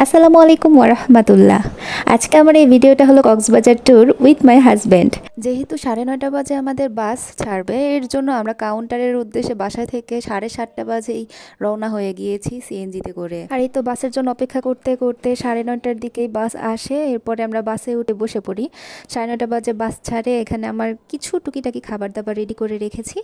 আসসালামু আলাইকুম ওয়ারাহমাতুল্লাহ। আজকে আমার এই ভিডিওটা হলো Cox's Bazar tour with my husband. যেহেতু 9:30 বাজে আমাদের বাস ছাড়বে, এর জন্য আমরা কাউন্টারের উদ্দেশ্যে বাসা থেকে 7:30 বাজেই রওনা হয়ে গিয়েছি সিএনজিতে করে। আর এই তো বাসের জন্য অপেক্ষা করতে করতে 9:30টার দিকেই বাস আসে। এরপরে আমরা বাসে উঠে বসে পড়ি। 9:30 বাজে বাস ছাড়ে। এখানে আমার কিছু টুকিটাকি খাবার দাবার রেডি করে রেখেছি।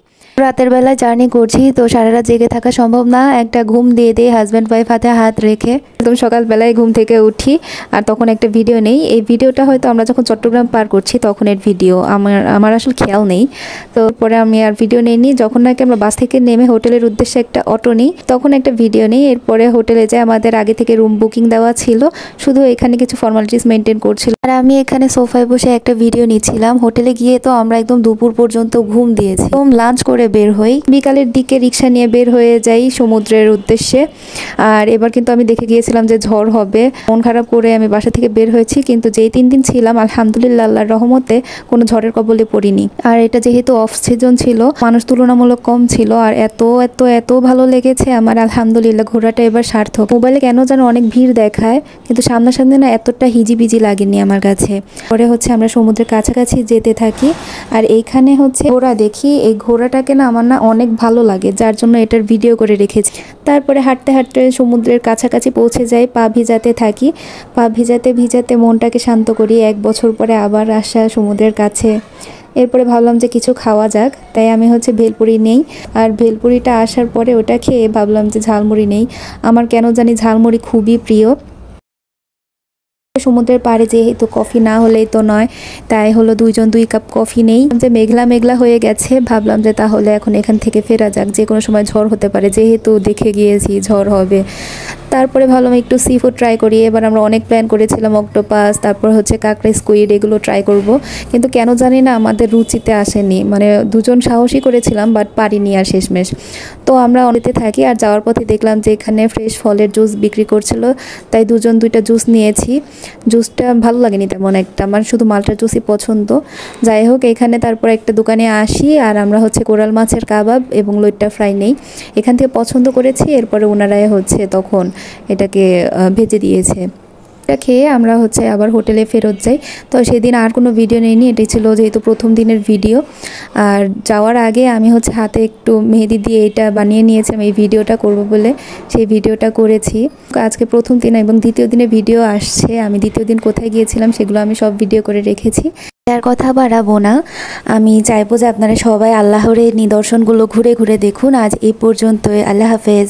রাতের বেলায় জার্নি করছি, তো সারা রাত জেগে থাকা সম্ভব না। একটা ঘুম দিয়ে হাজব্যান্ড ওয়াইফ হাতে হাত রেখে একদম সকালবেলায় ঘুম থেকে উঠি। আর তখন একটা ভিডিও নেই। এই ভিডিওটা হয়তো আমরা যখন চট্টগ্রাম পার করছি তখনের ভিডিও, আমার আসলে খেয়াল নেই। তো পরে আমি আর ভিডিও নেইনি। যখন নাকি আমরা বাস থেকে নেমে হোটেলের উদ্দেশ্যে একটা অটো নিই, তখন একটা ভিডিও নেই। এরপরে হোটেলে যায়, আমাদের আগে থেকে রুম বুকিং দেওয়া ছিল, শুধু এখানে কিছু ফর্মালিটিস মেনটেন করছিল। আর আমি এখানে সোফায় বসে একটা ভিডিও নিচ্ছিলাম। হোটেলে গিয়ে তো আমরা একদম দুপুর পর্যন্ত ঘুম দিয়েছি। একদম লাঞ্চ করে বের হই, বিকালের দিকে রিক্সা নিয়ে বের হয়ে যাই সমুদ্রের উদ্দেশ্যে। আর এবার কিন্তু আমি দেখে গিয়েছিলাম যে ঝড় হবে। মন খারাপ করে আমি বাসা থেকে বের হয়েছি, কিন্তু যেই 3 দিন ছিলাম আলহামদুলিল্লাহ আল্লাহর রহমতে কোনো ঝড়ের কবলে পড়িনি। আর এটা যেহেতু অফ সিজন ছিল, মানুষ তুলনামূলক কম ছিল। আর এত এত এত ভালো লেগেছে আমার, আলহামদুলিল্লাহ ঘোরাটা এবার সার্থক। মোবাইলে কেন যেন অনেক ভিড় দেখায়, কিন্তু সামনাসামনি না এতটা হিজিবিজি লাগেনি আমার কাছে। পরে হচ্ছে আমরা সমুদ্রের কাছাকাছি যেতে থাকি। আর এইখানে হচ্ছে ঘোড়া দেখি। এই ঘোড়াটাকে না আমার না অনেক ভালো লাগে, যার জন্য এটার ভিডিও করে রেখেছি। তারপরে হাঁটতে হাঁটতে সমুদ্রের কাছাকাছি পৌঁছে যাই, পা ভিজাতে থাকি। পা ভিজাতে ভিজাতে মনটাকে শান্ত করি। 1 বছর পরে আবার আসা সমুদ্রের কাছে। এরপরে ভাবলাম যে কিছু খাওয়া যাক, তাই আমি হচ্ছে ভেলপুরি নেই। আর ভেলপুরিটা আসার পরে ওটা খেয়ে ভাবলাম যে ঝালমুড়ি নেই। আমার কেন জানি ঝালমুড়ি খুবই প্রিয়। সমুদ্রের পাড়ে যেহেতু কফি না হলেই তো নয়, তাই হলো 2 কাপ কফি নেই। যে মেঘলা মেঘলা হয়ে গেছে, ভাবলাম যে তাহলে এখন এখান থেকে ফেরা যাক, যে কোনো সময় ঝড় হতে পারে, যেহেতু দেখে গিয়েছি ঝড় হবে। তারপরে ভাবলাম একটু সি ফুড ট্রাই করি। এবার আমরা অনেক প্ল্যান করেছিলাম, অক্টোপাস, তারপর হচ্ছে কাঁকড়া, স্কুইড, এগুলো ট্রাই করব। কিন্তু কেন জানি না আমাদের রুচিতে আসেনি। মানে দুজন সাহসী করেছিলাম, বাট পারিনি আর শেষমেশ। তো আমরা অনেতে থাকি। আর যাওয়ার পথে দেখলাম যে এখানে ফ্রেশ ফলের জুস বিক্রি করছিল, তাই দুজন 2টা জুস নিয়েছি। জুসটা ভালো লাগেনি তেমন একটা, আমার শুধু মালটার জুসই পছন্দ। যাই হোক, এখানে তারপর একটা দোকানে আসি। আর আমরা হচ্ছে কোরাল মাছের কাবাব এবং লইট্টা ফ্রাই নেই। এখান থেকে পছন্দ করেছি। এরপরে ওনারাই হচ্ছে তখন এটাকে ভেজে দিয়েছে। এটা খেয়ে আমরা হচ্ছে আবার হোটেলে ফেরত যাই। তো সেদিন আর কোনো ভিডিও নেইনি, এটাই ছিল যেহেতু প্রথম দিনের ভিডিও। আর যাওয়ার আগে আমি হচ্ছে হাতে একটু মেহেদি দিয়ে এটা বানিয়ে নিয়েছিলাম এই ভিডিওটা করব বলে, সেই ভিডিওটা করেছি। আজকে প্রথম দিন এবং দ্বিতীয় দিনে ভিডিও আসছে। আমি দ্বিতীয় দিন কোথায় গিয়েছিলাম সেগুলো আমি সব ভিডিও করে রেখেছি। তার কথা বাড়াবো না, আমি চাইবো যে আপনারা সবাই আল্লাহর এই নিদর্শনগুলো ঘুরে ঘুরে দেখুন। আজ এই পর্যন্তই, আল্লাহ হাফেজ।